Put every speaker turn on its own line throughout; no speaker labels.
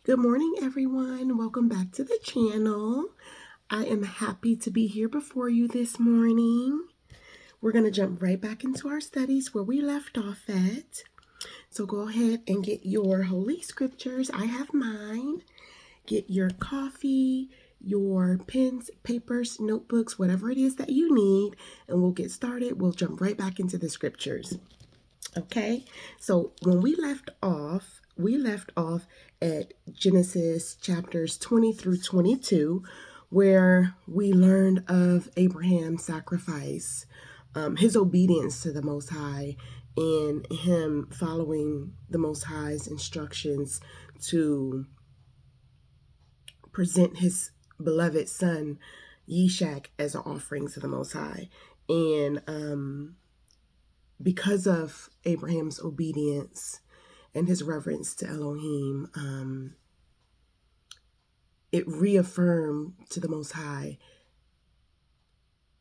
Good morning, everyone. Welcome back to the channel. I am happy to be here before you this morning. We're going to jump right back into our studies where we left off at. So go ahead and get your holy scriptures. I have mine. Get your coffee, your pens, papers, notebooks, whatever it is that you need, and we'll get started. We'll jump right back into the scriptures. Okay, so when we left off at Genesis chapters 20 through 22, where we learned of Abraham's sacrifice, his obedience to the Most High, and him following the Most High's instructions to present his beloved son, Yishak, as an offering to the Most High. And because of Abraham's obedience and his reverence to Elohim, it reaffirmed to the Most High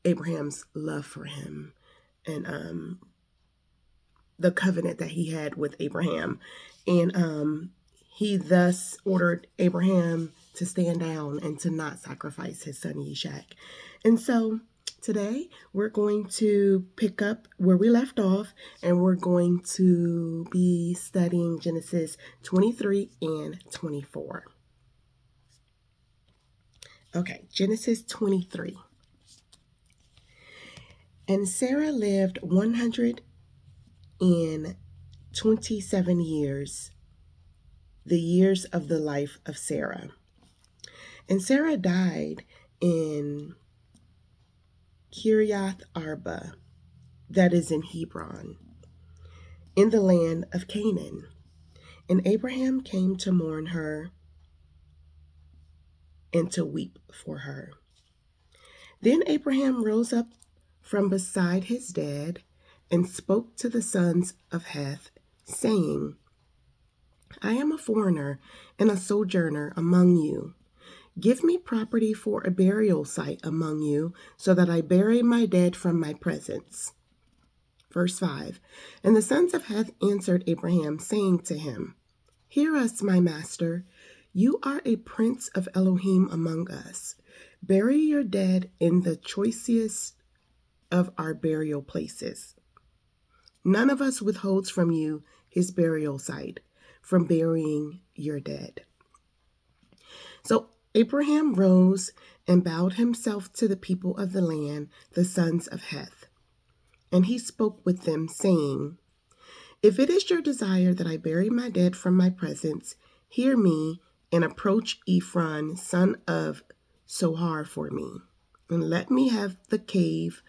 Abraham's love for him and the covenant that he had with Abraham. And he thus ordered Abraham to stand down and to not sacrifice his son Yishak. And so today we're going to pick up where we left off, and we're going to be studying Genesis 23 and 24. Okay, Genesis 23. And Sarah lived 127 years, the years of the life of Sarah. And Sarah died in Kiriath Arba, that is in Hebron, in the land of Canaan. And Abraham came to mourn her and to weep for her. Then Abraham rose up from beside his dead and spoke to the sons of Heth, saying, I am a foreigner and a sojourner among you. Give me property for a burial site among you, so that I bury my dead from my presence. Verse 5. And the sons of Heth answered Abraham, saying to him, Hear us, my master. You are a prince of Elohim among us. Bury your dead in the choicest of our burial places. None of us withholds from you his burial site, from burying your dead. So Abraham rose and bowed himself to the people of the land, the sons of Heth. And he spoke with them, saying, If it is your desire that I bury my dead from my presence, hear me and approach Ephron, son of Sohar, for me, and let me have the cave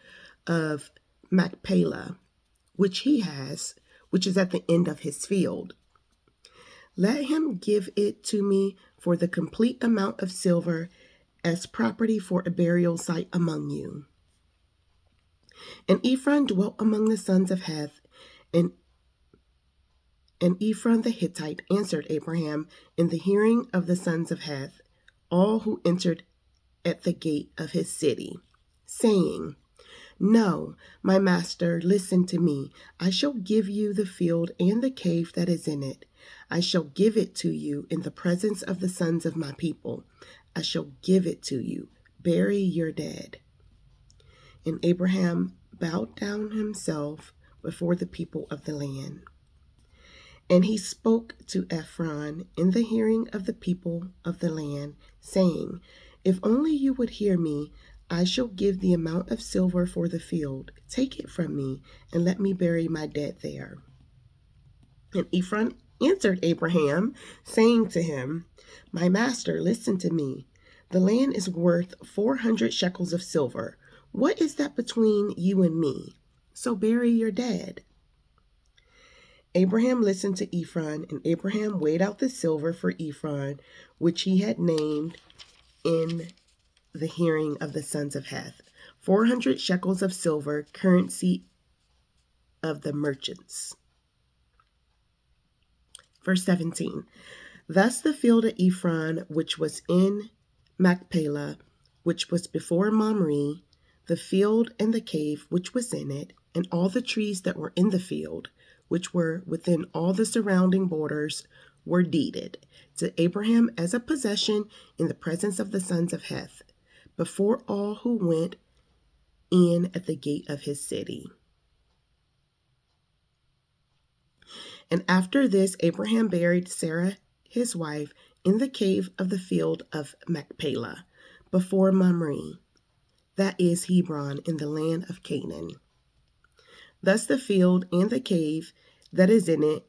of Machpelah, which he has, which is at the end of his field. Let him give it to me for the complete amount of silver as property for a burial site among you. And Ephron dwelt among the sons of Heth, and Ephron the Hittite answered Abraham in the hearing of the sons of Heth, all who entered at the gate of his city, saying, No, my master, listen to me. I shall give you the field and the cave that is in it. I shall give it to you in the presence of the sons of my people. I shall give it to you. Bury your dead. And Abraham bowed down himself before the people of the land. And he spoke to Ephron in the hearing of the people of the land, saying, If only you would hear me, I shall give the amount of silver for the field. Take it from me, and let me bury my dead there. And Ephron answered Abraham, saying to him, My master, listen to me. The land is worth 400 shekels of silver. What is that between you and me? So bury your dead. Abraham listened to Ephron, and Abraham weighed out the silver for Ephron, which he had named in the hearing of the sons of Heth, 400 shekels of silver, currency of the merchants. Verse 17. Thus the field of Ephron, which was in Machpelah, which was before Mamre, the field and the cave which was in it, and all the trees that were in the field, which were within all the surrounding borders, were deeded to Abraham as a possession in the presence of the sons of Heth, before all who went in at the gate of his city. And after this, Abraham buried Sarah, his wife, in the cave of the field of Machpelah, before Mamre, that is Hebron, in the land of Canaan. Thus the field and the cave that is in it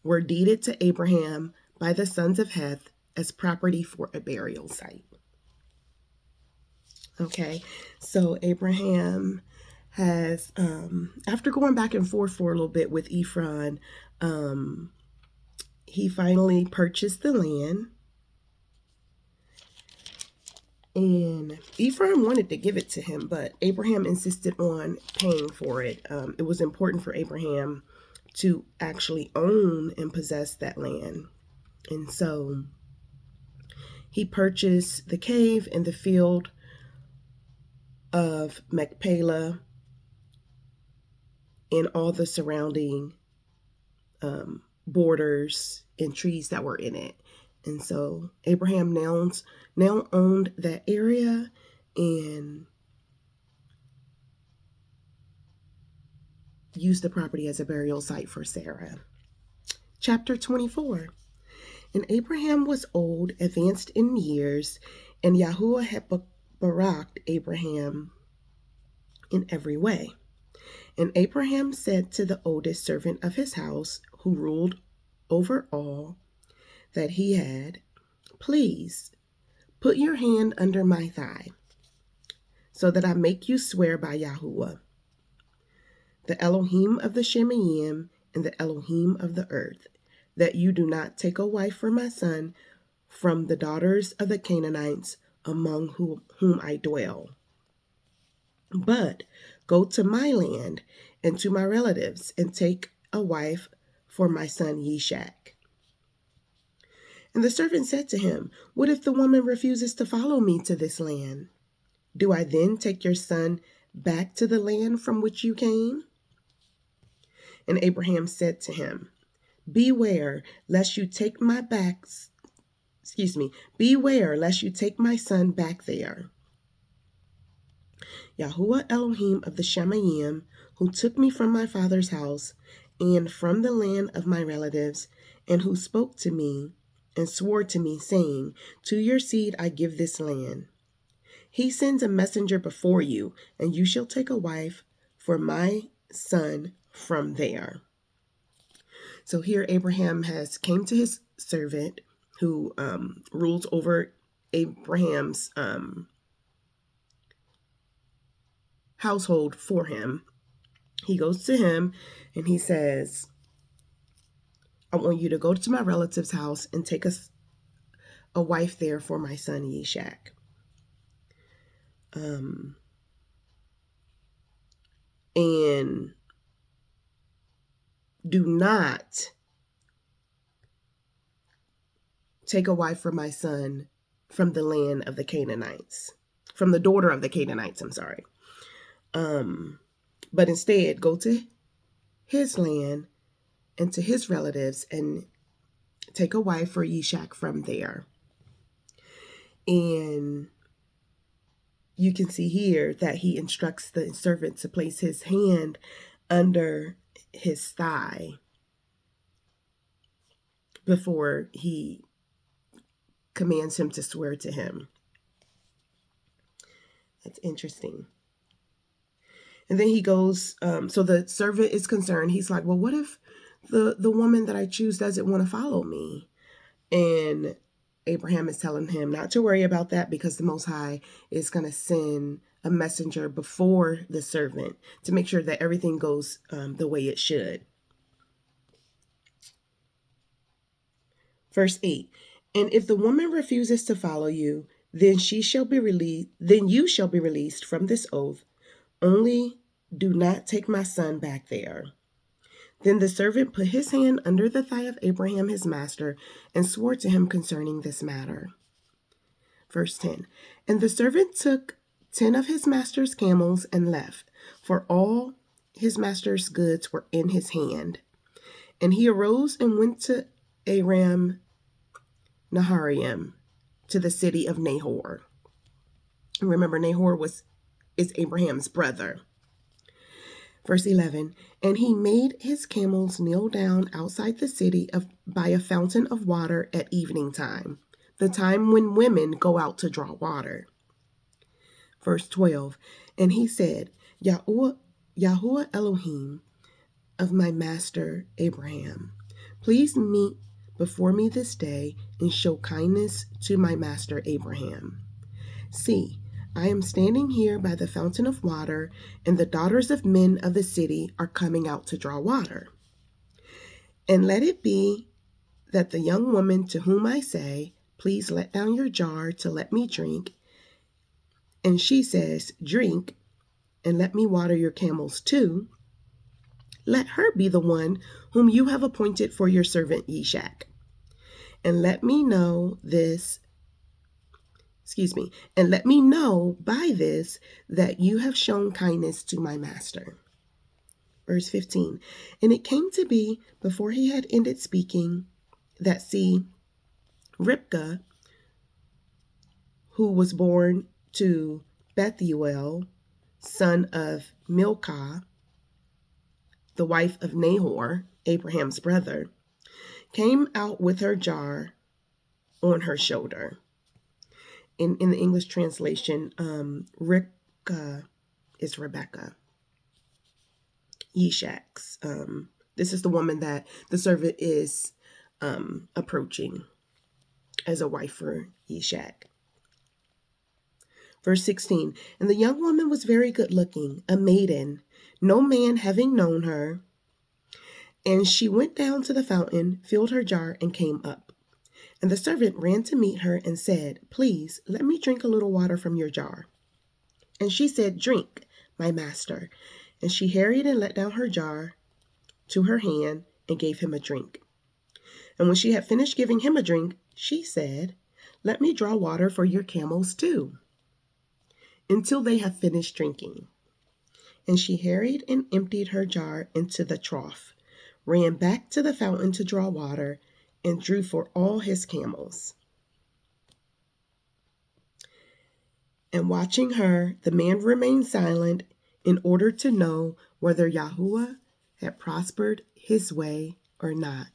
were deeded to Abraham by the sons of Heth as property for a burial site. Okay, so Abraham has, after going back and forth for a little bit with Ephron, he finally purchased the land. And Ephraim wanted to give it to him, but Abraham insisted on paying for it. It was important for Abraham to actually own and possess that land. And so he purchased the cave and the field of Machpelah and all the surrounding borders and trees that were in it. And so Abraham now owned that area and used the property as a burial site for Sarah. Chapter 24. And Abraham was old, advanced in years, and Yahuah had baraked Abraham in every way. And Abraham said to the oldest servant of his house, who ruled over all that he had, please put your hand under my thigh, so that I make you swear by Yahuah, the Elohim of the Shemayim and the Elohim of the earth, that you do not take a wife for my son from the daughters of the Canaanites among whom I dwell, but go to my land and to my relatives and take a wife for my son Yishak. And the servant said to him, what if the woman refuses to follow me to this land? Do I then take your son back to the land from which you came? And Abraham said to him, beware lest you take my son back there. Yahuah Elohim of the Shemayim, who took me from my father's house and from the land of my relatives, and who spoke to me and swore to me, saying, to your seed I give this land. He sends a messenger before you, and you shall take a wife for my son from there. So here Abraham has came to his servant who rules over Abraham's household for him. He goes to him and he says, I want you to go to my relative's house and take a wife there for my son Yishak. And do not take a wife for my son from the land of the Canaanites, from the daughter of the Canaanites, I'm sorry. But instead go to his land and to his relatives and take a wife for Yishak from there. And you can see here that he instructs the servant to place his hand under his thigh before he commands him to swear to him. That's interesting. And then he goes, so the servant is concerned. He's like, well, what if the woman that I choose doesn't want to follow me? And Abraham is telling him not to worry about that, because the Most High is going to send a messenger before the servant to make sure that everything goes the way it should. Verse 8, and if the woman refuses to follow you, then you shall be released from this oath. Only do not take my son back there. Then the servant put his hand under the thigh of Abraham his master and swore to him concerning this matter. Verse 10, and the servant took 10 of his master's camels and left, for all his master's goods were in his hand. And he arose and went to Aram Naharaim to the city of Nahor. Remember, Nahor is Abraham's brother. Verse 11, and he made his camels kneel down outside the city by a fountain of water at evening time, the time when women go out to draw water. Verse 12, and he said, Yahuah Elohim of my master Abraham, please meet before me this day and show kindness to my master Abraham. See, I am standing here by the fountain of water, and the daughters of men of the city are coming out to draw water. And let it be that the young woman to whom I say, please let down your jar to let me drink, and she says, drink, and let me water your camels too, let her be the one whom you have appointed for your servant Yishak. And let me know by this that you have shown kindness to my master. Verse 15, and it came to be before he had ended speaking that, see, Ribkah, who was born to Bethuel, son of Milcah, the wife of Nahor, Abraham's brother, came out with her jar on her shoulder. In the English translation, Ribkah is Rebecca. Yishak's. This is the woman that the servant is approaching as a wife for Yishak. Verse 16, and the young woman was very good looking, a maiden, no man having known her. And she went down to the fountain, filled her jar, and came up. And the servant ran to meet her and said, please, let me drink a little water from your jar. And she said, drink, my master. And she hurried and let down her jar to her hand and gave him a drink. And when she had finished giving him a drink, she said, let me draw water for your camels too, until they have finished drinking. And she hurried and emptied her jar into the trough, ran back to the fountain to draw water, and drew for all his camels. And watching her, the man remained silent in order to know whether Yahuah had prospered his way or not.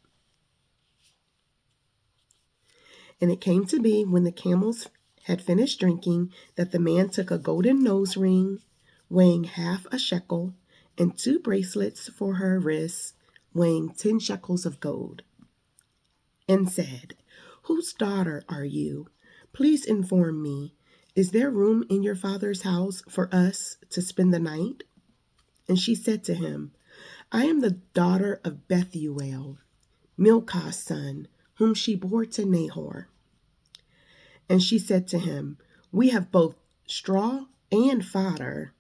And it came to be when the camels had finished drinking that the man took a golden nose ring weighing half a shekel and 2 bracelets for her wrists weighing 10 shekels of gold, and said, whose daughter are you? Please inform me. Is there room in your father's house for us to spend the night? And she said to him, I am the daughter of Bethuel, Milcah's son, whom she bore to Nahor. And she said to him, we have both straw and fodder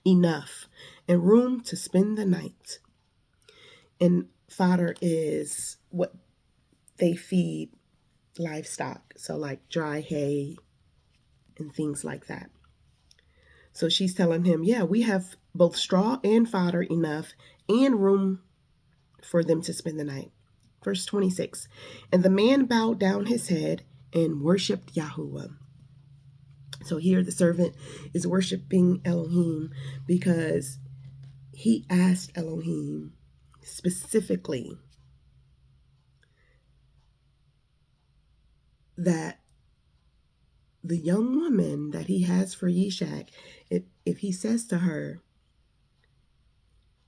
enough and room to spend the night. And fodder is what they feed livestock, so like dry hay and things like that. So she's telling him, yeah, we have both straw and fodder enough and room for them to spend the night. Verse 26, and the man bowed down his head and worshipped Yahuah. So here the servant is worshiping Elohim because he asked Elohim specifically that the young woman that he has for Yishak, if he says to her,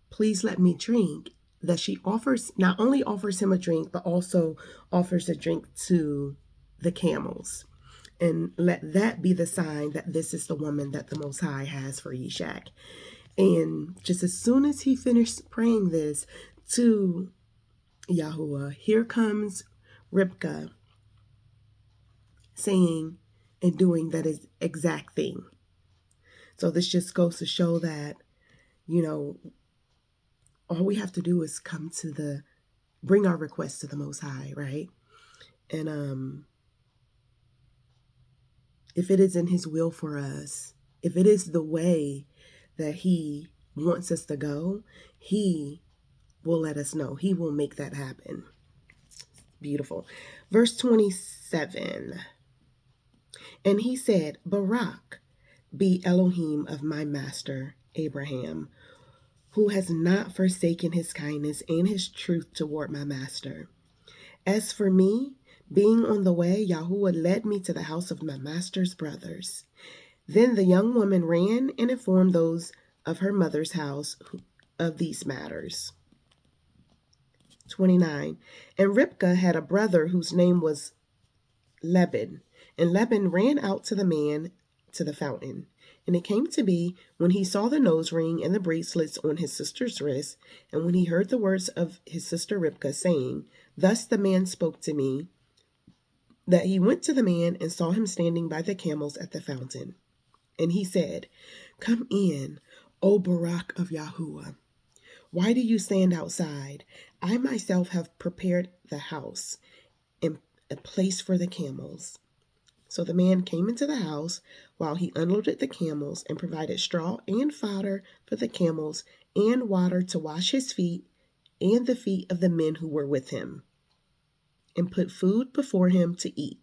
please let me drink, that she not only offers him a drink, but also offers a drink to the camels. And let that be the sign that this is the woman that the Most High has for Yishak. And just as soon as he finished praying this to Yahuah, here comes Ribkah saying and doing that exact thing. So this just goes to show that, all we have to do is bring our requests to the Most High, right? And if it is in his will for us, if it is the way that he wants us to go, he will let us know. He will make that happen. Beautiful. Verse 27. And he said, Barak be Elohim of my master Abraham, who has not forsaken his kindness and his truth toward my master. As for me, being on the way, Yahuah led me to the house of my master's brothers. Then the young woman ran and informed those of her mother's house of these matters. 29. And Ribkah had a brother whose name was Laban. And Laban ran out to the man to the fountain. And it came to be, when he saw the nose ring and the bracelets on his sister's wrist, and when he heard the words of his sister Ribkah, saying, Thus the man spoke to me, that he went to the man and saw him standing by the camels at the fountain. And he said, Come in, O Barak of Yahuah. Why do you stand outside? I myself have prepared the house and a place for the camels. So the man came into the house while he unloaded the camels and provided straw and fodder for the camels and water to wash his feet and the feet of the men who were with him, and put food before him to eat.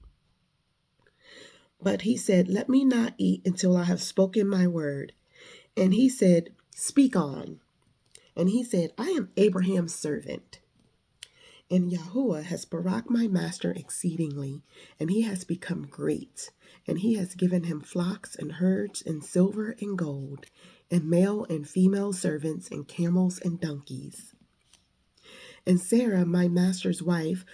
But he said, Let me not eat until I have spoken my word. And he said, Speak on. And he said, I am Abraham's servant. And Yahuah has baraked my master exceedingly, and he has become great. And he has given him flocks and herds and silver and gold, and male and female servants and camels and donkeys. And Sarah, my master's wife,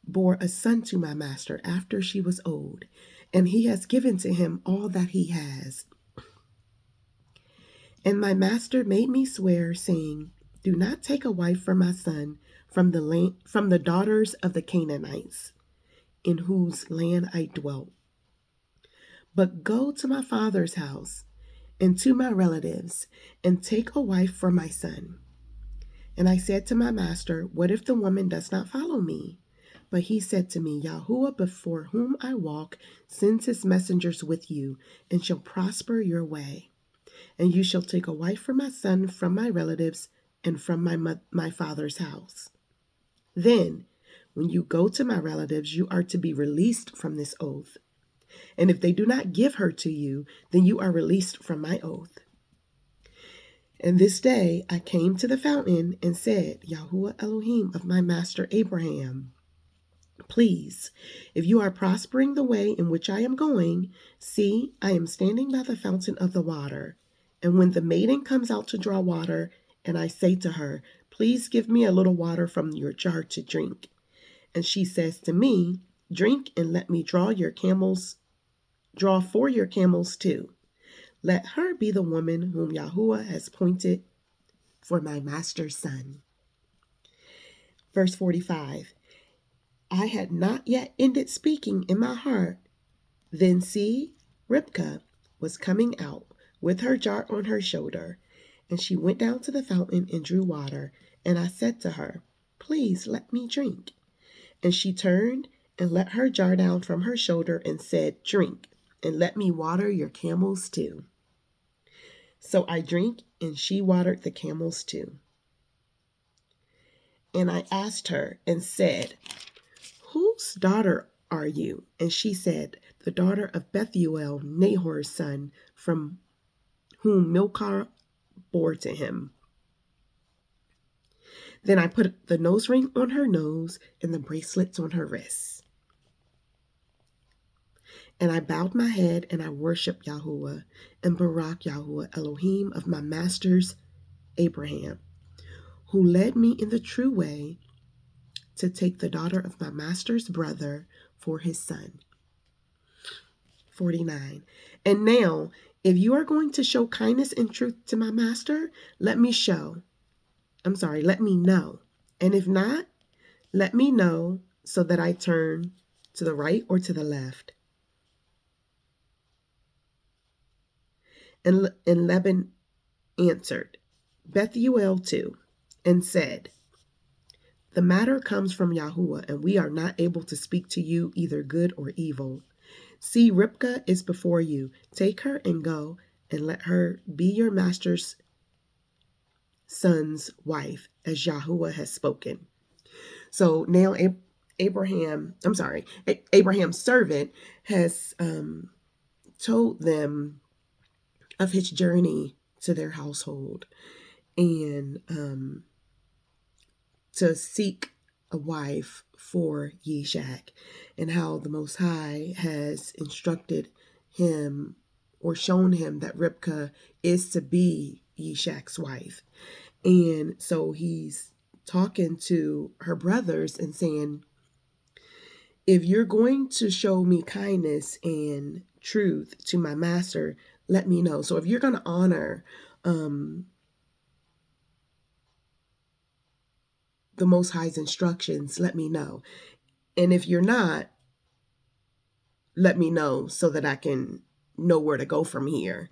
bore a son to my master after she was old, and he has given to him all that he has. And my master made me swear, saying, Do not take a wife for my son from the daughters of the Canaanites, in whose land I dwelt, but go to my father's house and to my relatives, and take a wife for my son. And I said to my master, What if the woman does not follow me? But he said to me, Yahuah, before whom I walk, sends his messengers with you, and shall prosper your way. And you shall take a wife for my son from my relatives and from my father's house. Then, when you go to my relatives, you are to be released from this oath. And if they do not give her to you, then you are released from my oath. And this day I came to the fountain and said, Yahuah Elohim of my master Abraham, please, if you are prospering the way in which I am going, see, I am standing by the fountain of the water. And when the maiden comes out to draw water, and I say to her, Please give me a little water from your jar to drink. And she says to me, Drink and let me draw for your camels too. Let her be the woman whom Yahuah has appointed for my master's son. Verse 45. I had not yet ended speaking in my heart. Then see, Ribkah was coming out with her jar on her shoulder, and she went down to the fountain and drew water. And I said to her, Please let me drink. And she turned and let her jar down from her shoulder and said, Drink, and let me water your camels too. So I drank, and she watered the camels too. And I asked her and said, Whose daughter are you? And she said, The daughter of Bethuel, Nahor's son, from whom Milcah bore to him. Then I put the nose ring on her nose and the bracelets on her wrists. And I bowed my head and I worshiped Yahuah and barak Yahuah Elohim of my master's Abraham, who led me in the true way to take the daughter of my master's brother for his son. 49. And now, if you are going to show kindness and truth to my master, let me know. And if not, let me know so that I turn to the right or to the left. And Laban answered, Bethuel too, and said, The matter comes from Yahuah, and we are not able to speak to you either good or evil. See, Ribkah is before you. Take her and go, and let her be your master's son's wife, as Yahuah has spoken. So now Abraham's servant has told them of his journey to their household and to seek a wife for Yishak, and how the Most High has instructed him or shown him that Rivka is to be Yishak's wife. And so he's talking to her brothers and saying, if you're going to show me kindness and truth to my master, let me know. So if you're going to honor the Most High's instructions, let me know. And if you're not, let me know so that I can know where to go from here.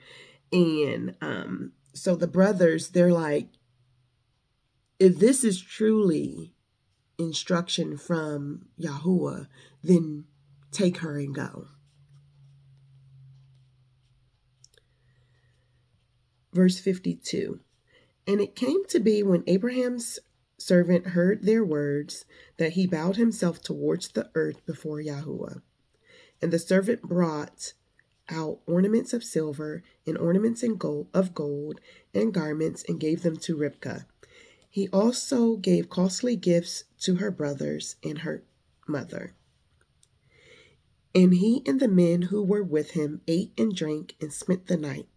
And so the brothers, they're like, if this is truly instruction from Yahuah, then take her and go. Verse 52. And it came to be when Abraham's servant heard their words that he bowed himself towards the earth before Yahuah. And the servant brought out ornaments of silver and ornaments of gold and garments and gave them to Rivkah. He also gave costly gifts to her brothers and her mother. And he and the men who were with him ate and drank and spent the night.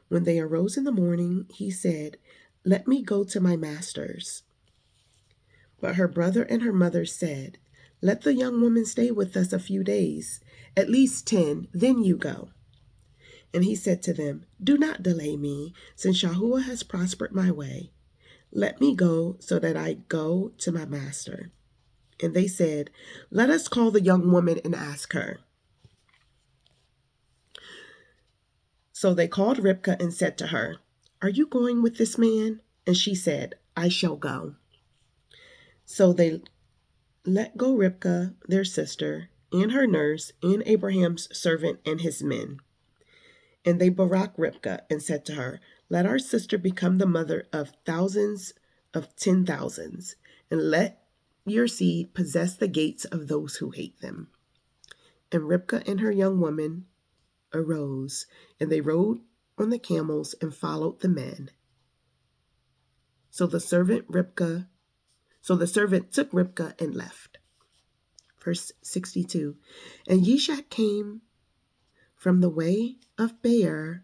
When they arose in the morning, he said, let me go to my masters. But her brother and her mother said, let the young woman stay with us a few days, at least 10, then you go. And he said to them, do not delay me, since Yahuah has prospered my way. Let me go so that I go to my master. And they said, let us call the young woman and ask her. So they called Rivkah and said to her, are you going with this man? And she said, I shall go. So they let go Rivkah, their sister, and her nurse, and Abraham's servant and his men. And they barak Rivkah and said to her, let our sister become the mother of thousands of 10,000s, and let your seed possess the gates of those who hate them. And Rivkah and her young woman arose, and they rode on the camels and followed the men. So the servant took Rivkah and left. Verse 62. And Yishak came from the way of Beer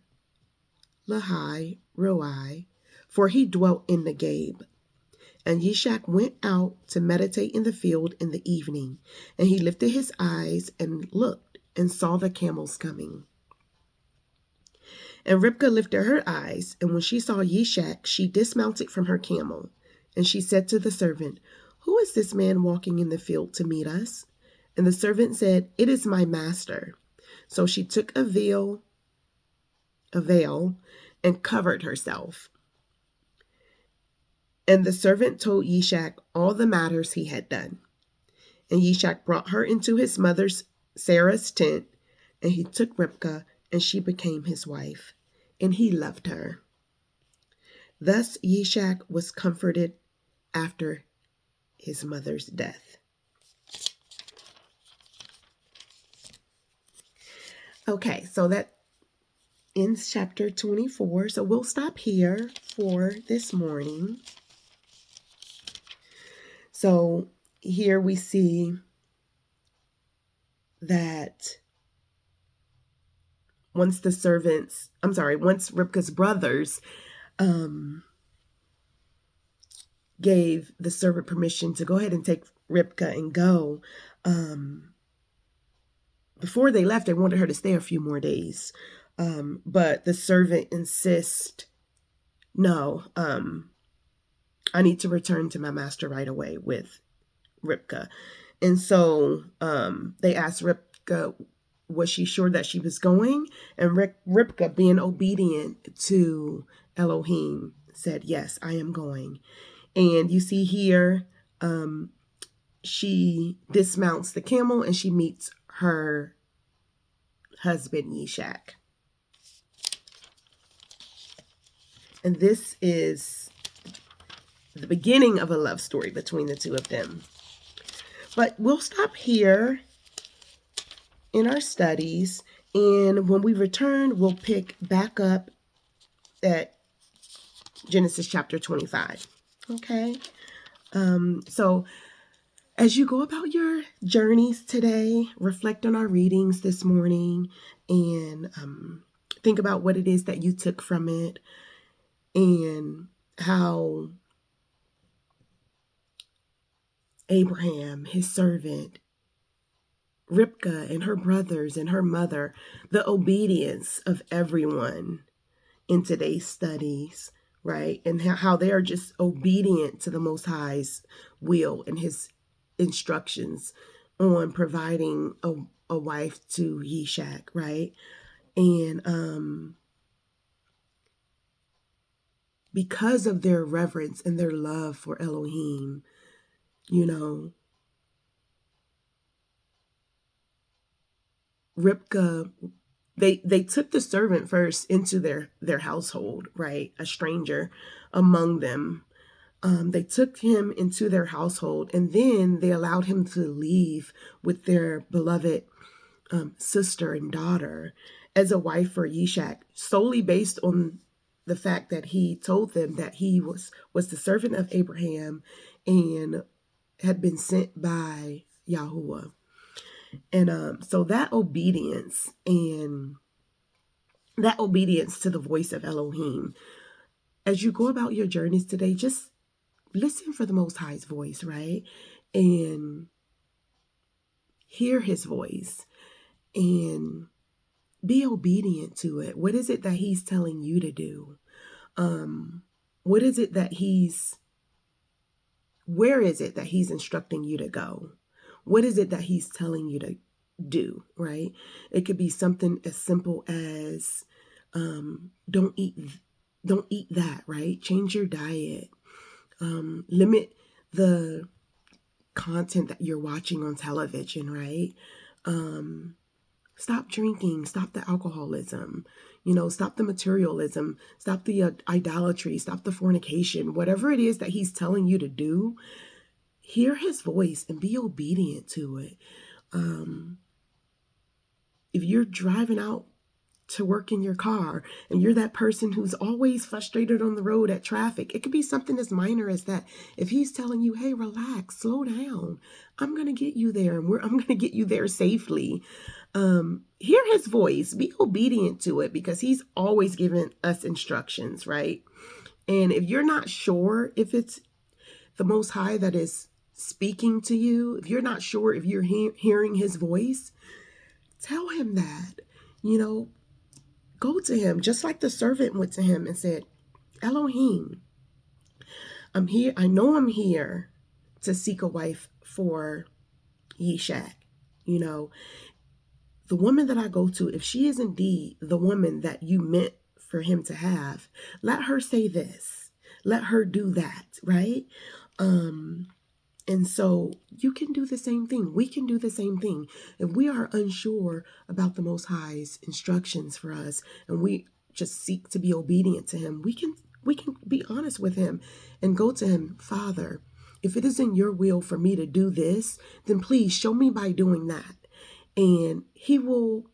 Lahai Roi, for he dwelt in Negeb. And Yishak went out to meditate in the field in the evening, and he lifted his eyes and looked and saw the camels coming. And Rivkah lifted her eyes, and when she saw Yishak, she dismounted from her camel. And she said to the servant, who is this man walking in the field to meet us? And the servant said, it is my master. So she took a veil, and covered herself. And the servant told Yishak all the matters he had done. And Yishak brought her into his mother's Sarah's tent, and he took Rivkah, and she became his wife, and he loved her. Thus Yishak was comforted after his mother's death. Okay, so that ends chapter 24. So we'll stop here for this morning. So here we see that once Rivkah's brothers gave the servant permission to go ahead and take Rivkah and go, before they left, they wanted her to stay a few more days. But the servant insists, no, I need to return to my master right away with Rivkah. And so they asked Rivkah, was she sure that she was going? And Rivkah, being obedient to Elohim, said, yes, I am going. And you see here, she dismounts the camel and she meets her husband, Yishak. And this is the beginning of a love story between the two of them. But we'll stop here in our studies. And when we return, we'll pick back up at Genesis chapter 25. Okay. So as you go about your journeys today, reflect on our readings this morning and think about what it is that you took from it and how Abraham, his servant, Ribkah and her brothers and her mother, the obedience of everyone in today's studies, right? And how they are just obedient to the Most High's will and his instructions on providing a wife to Yishak, right? And because of their reverence and their love for Elohim, you know, Ribkah, they took the servant first into their household, right? A stranger among them. They took him into their household, and then they allowed him to leave with their beloved sister and daughter as a wife for Yishak, solely based on the fact that he told them that he was the servant of Abraham and had been sent by Yahuah. And so that obedience to the voice of Elohim, as you go about your journeys today, just listen for the Most High's voice, right? And hear his voice and be obedient to it. What is it that he's telling you to do? What is it that where is it that he's instructing you to go? What is it that he's telling you to do, right? It could be something as simple as don't eat that, right? Change your diet. Limit the content that you're watching on television, right? Stop drinking, stop the alcoholism, stop the materialism, stop the idolatry, stop the fornication, whatever it is that he's telling you to do. Hear his voice and be obedient to it. If you're driving out to work in your car and you're that person who's always frustrated on the road at traffic, it could be something as minor as that. If he's telling you, hey, relax, slow down, I'm going to get you there and I'm going to get you there safely. Hear his voice, be obedient to it, because he's always giving us instructions, right? And if you're not sure if it's the Most High that is speaking to you, if you're not sure if you're hearing his voice, tell him that. Go to him, just like the servant went to him and said, Elohim, I'm here. I know I'm here to seek a wife for Yishak. The woman that I go to, if she is indeed the woman that you meant for him to have, let her say this. Let her do that, right? And so you can do the same thing. We can do the same thing. If we are unsure about the Most High's instructions for us and we just seek to be obedient to him, we can be honest with him and go to him, Father, if it is in your will for me to do this, then please show me by doing that. And he will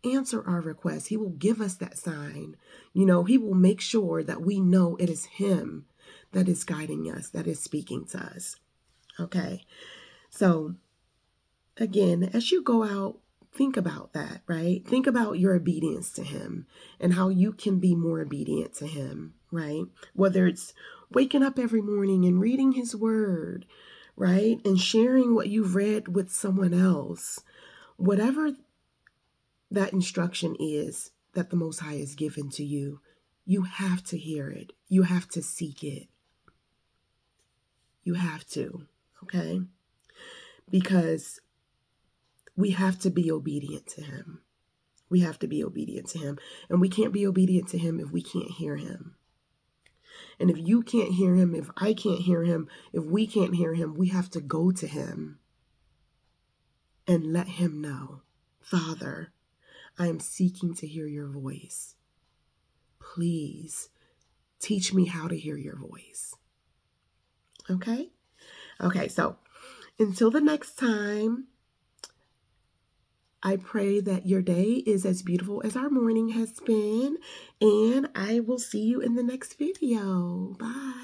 answer our request. He will give us that sign. He will make sure that we know it is him that is guiding us, that is speaking to us. Okay. So again, as you go out, think about that, right? Think about your obedience to him and how you can be more obedient to him, right? Whether it's waking up every morning and reading his word, right? And sharing what you've read with someone else, whatever that instruction is that the Most High has given to you, you have to hear it. You have to seek it. You have to, okay? Because we have to be obedient to him. We have to be obedient to him. And we can't be obedient to him if we can't hear him. And if you can't hear him, if I can't hear him, if we can't hear him, we have to go to him and let him know, Father, I am seeking to hear your voice. Please teach me how to hear your voice. Okay? Okay, so Until the next time, I pray that your day is as beautiful as our morning has been, and I will see you in the next video. Bye.